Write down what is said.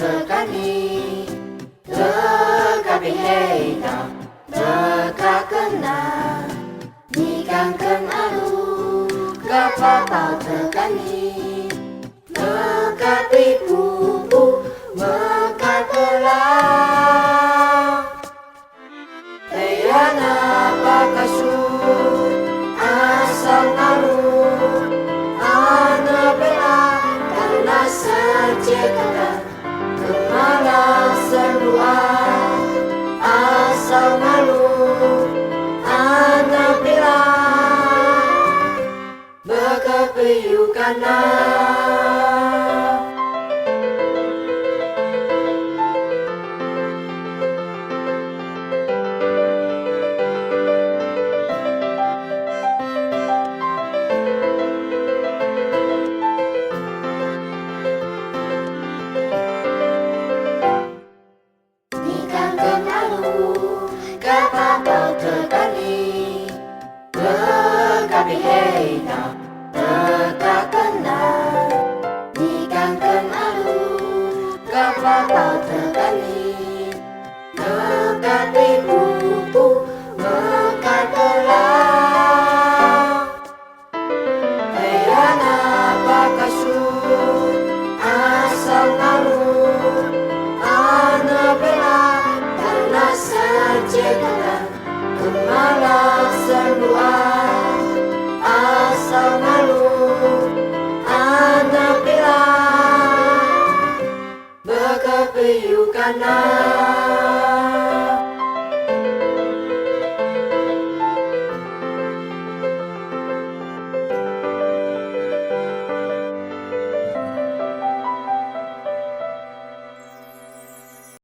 tekani tekapi heita teka kena nikang keng alu kapapau tekani tekapi pupu mekat telah Eyana pakasut asal nalu ana bela karena secekatan kemana semua asal nalu ana bela bekepiyukana kapapau tekani tekapi heita teka kena nikang keng alu kapapau tekani tekapi pupu mekat telah Eyana pakasut asal nalu ana bela karena secekatan kemana semua asal malu anak bila bekepiyukana